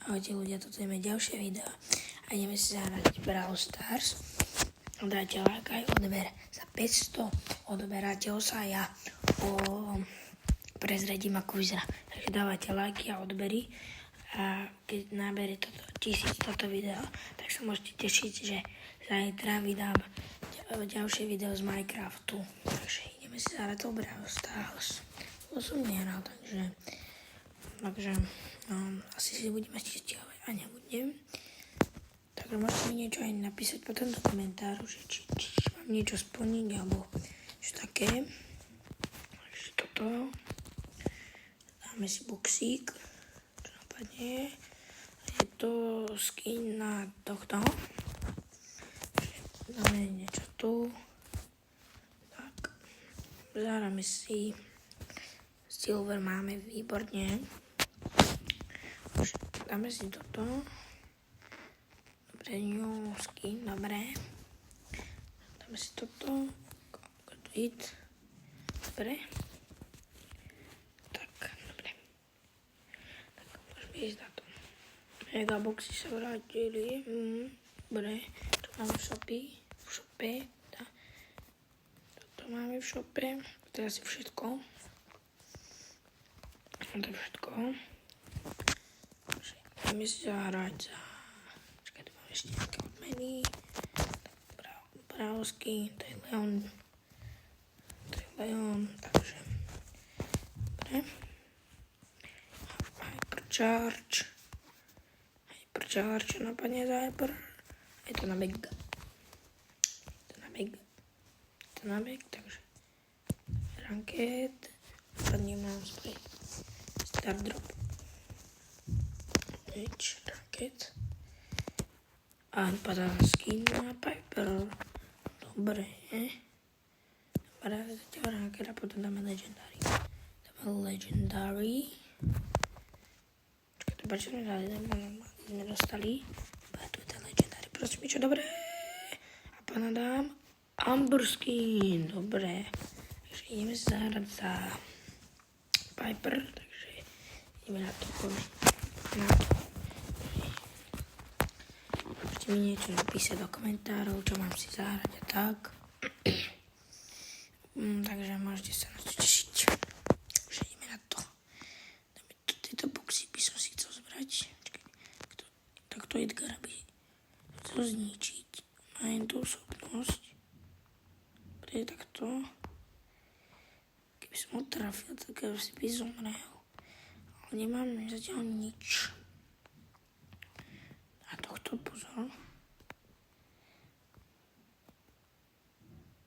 Ahojte ľudia, toto je moje ďalšie video a ideme si zahrať Brawl Stars. Dajte like aj odber za 500 odberateľov sa ja prezradím ako vyzerá. Takže dávajte lajky a odbery a keď nabere toto 1000 toto video, tak sa môžete tešiť, že zajtra vydám ďalšie video z Minecraftu. Takže ideme si zahrať to Brawl Stars. To som nehral, takže asi si budeme stiahovať a nebudem. Takže môžete mi niečo aj napísať potom do komentáru, že či mám niečo splniť alebo čo také. Takže toto. Dáme si boxík. Čo napadne. Je to skin na tohto. Dáme niečo tu. Tak. Zahráme si. Silver máme výborne. Dáme si toto. Dobre, new skin, dobre. Dáme si toto. Complete. Dobre. Tak, dobre. Tak, môžeme ísť na to. Megaboxy sa vrátili. Dobre. To máme v shope. Toto máme v shope. To je asi všetko. To je všetko. Ideme si zahrať za... Čakaj, tu máme ešte nejaké odmeny. Brávsky, to je Leon. Takže... Dobre. Hypercharge, napadne za Hyper. Je to na Meg. Takže... Ranket. Napadne mám spray. Stardrop. Racket. A vypadá skin na Piper. Dobre. Dobre, zatiaľ Racket a potom dáme Legendary. Čakaj, to čo sme dostali. Tu je ten Legendary. Prosím, čo dobré. A pána dám Amber skin. Dobre. Takže ideme sa zahrať za Piper. Takže ideme na to. Môžete mi niečo napísať do komentárov, čo mám si zahrať a tak. Takže môžete sa na to tešiť. Už ideme na to. Dáme tu tieto boxy, by som si chcel zbrať. Takto Edgara by chcel zničiť. Majem tú schopnosť. Pre takto. Keby som ho trafil, tak by zomrel. Ale nemám zatiaľ nič. A tohto pozor.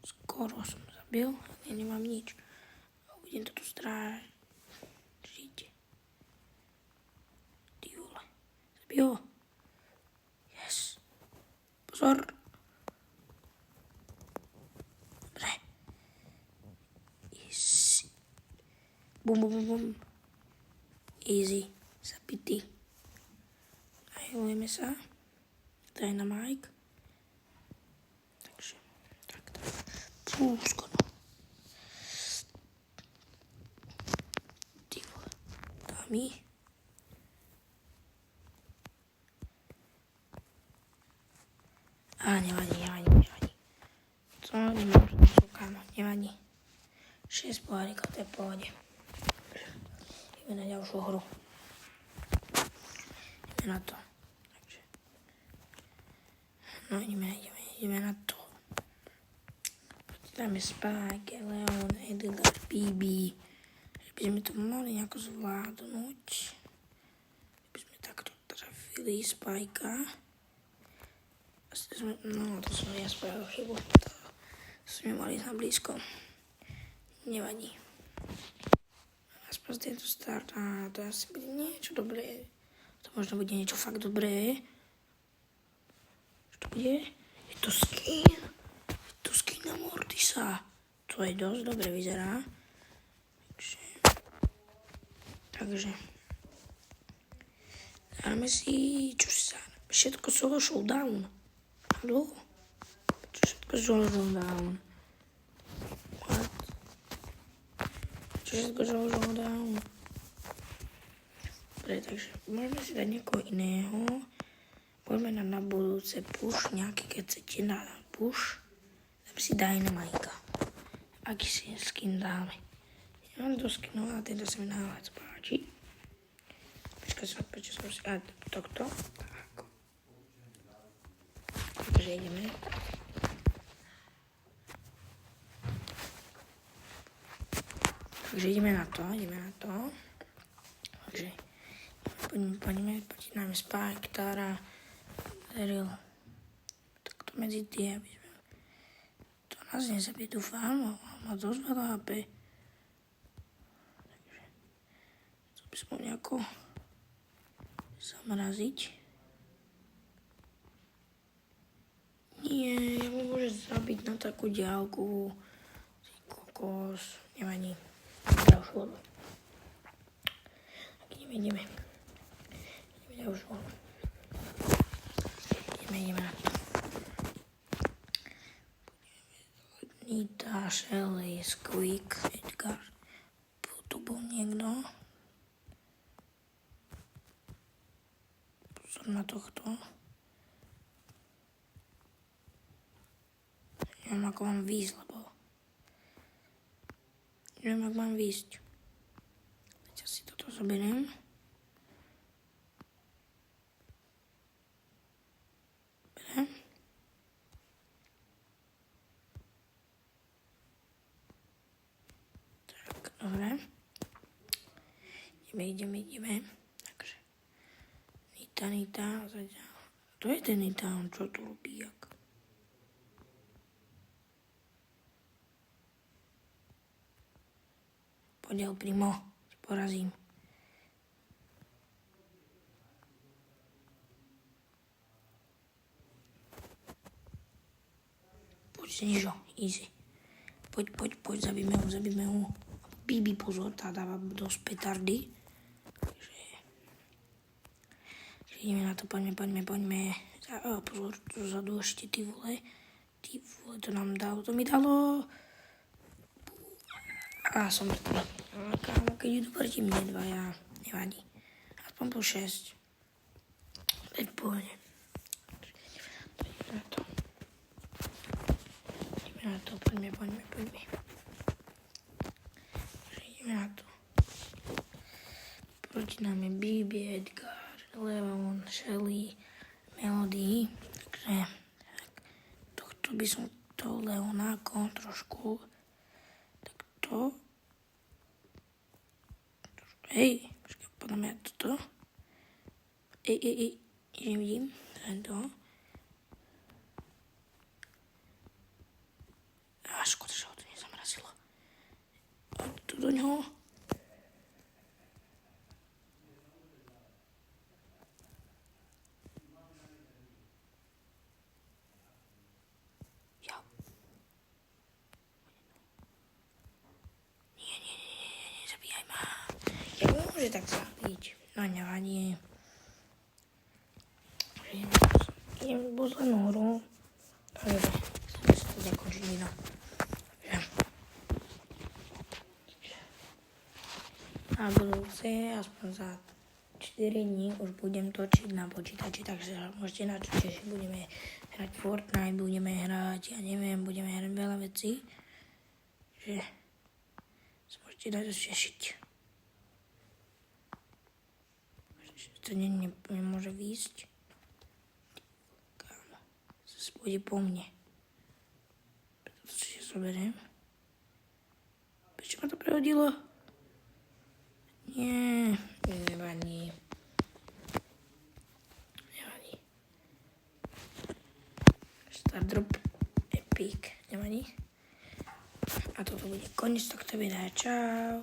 Skoro som zabil, ale nemám nič. A budem to tu strážiť. Ty vole. Zabil ho. Yes. Pozor. Dobre. Yes. Bum. Easy. Zabitý. Hejlujeme sa. Dynamite. Takže, tak. Skoro. Ty vole. Dámy. Nevadí. To nemám kámo. Nevadí. 6 pohárikov, to je v pohode. Ideme na ďalšiu hru. Na to. Takže. No ideme na to. Dáme Spike, Leon, Edgar, BB. Že by sme to mohli nejako zvládnuť. By sme takto trafili Spikea. To som ja spravil chybu. To sme mali na blízko. Nevadí. Aspoň tento start. To asi bude niečo dobré. To možno bude niečo fakt dobré. Čo to bude? Je to skin. Na Mortisa. To je dosť dobre vyzerá. Takže. Dáme si. Čo si sa... Všetko solo showdown. Haló? Všetko solo showdown. What? Všetko solo showdown. Dobre, takže môžeme si dať niekoho iného. Poďme na budúce push, nejaký, keď chcete na push. Dám si Dynamika. Aký si skin dáme? Ja mám to skinov, ale tento sa mi najviac páči. Prečo som si... A, tohto. Tak. Takže ideme. Takže ideme na to. Takže poďme, nám Spike, Tara, Daryl. Tak to medzi tie, aby sme... To nás nezabije, dúfam, má dosť veľa HP. Takže to by som nejako zamraziť. Nie, ja mu môžem zabiť na takú diaľku. Kokos, nevadí. Ďalšiu vodu. Tak ideme. Ďalšiu vodu. Ideme na to. Nita, Shelly, Squeak, Edgar. Tu bol niekto. Pozor na tohto. Neviem, ako mám výjsť, lebo... Neviem, ako mám výjsť. Teď si toto zoberiem. Berem. Tak, dobre. Ideme. Takže. Nita. To je ten Nita, on čo tu robí, jak? Poďal primo, porazím. Poď, Snežo, easy. Poď, zabíme ho. Bibi, pozor, tá dáva dosť petardy. Takže ideme na to, poďme. Pozor, dozadu ešte, ty vole, to nám dalo, to mi dalo. A som mŕtvý. Kámo, keď idú proti mne dvaja, nevadí. Aspoň po 6. Teď pôjde. Ideme na to, poďme. Ideme na to. Proti nám je Bibi, Edgar, Leon, Shelly, Melody. Takže tohto by som to Leonáko trošku takto. Hej, počkaj, podľa mňa toto. Nevidím. Tento. Škoda, že ho to nezamrazilo. Tu do ňoho. Nezabíjaj ma. Jak môže tak zabiť? No nevadí. Idem poslednú hru. Takže chcem si to zakončiť video. Na budúce, aspoň za 4 dní už budem točiť na počítači, takže môžete na čo tešiť. Budeme hrať Fortnite, budeme hrať, budeme hrať veľa vecí. Takže sa môžete na to tešiť. To nemôže výjsť. Kámo, zase pôjde po mne. Preto to si zoberiem. Prečo ma to prehodilo? Nie, nevadí. Start drop epic, nevadí. A toto bude koniec tohto videa. Čau.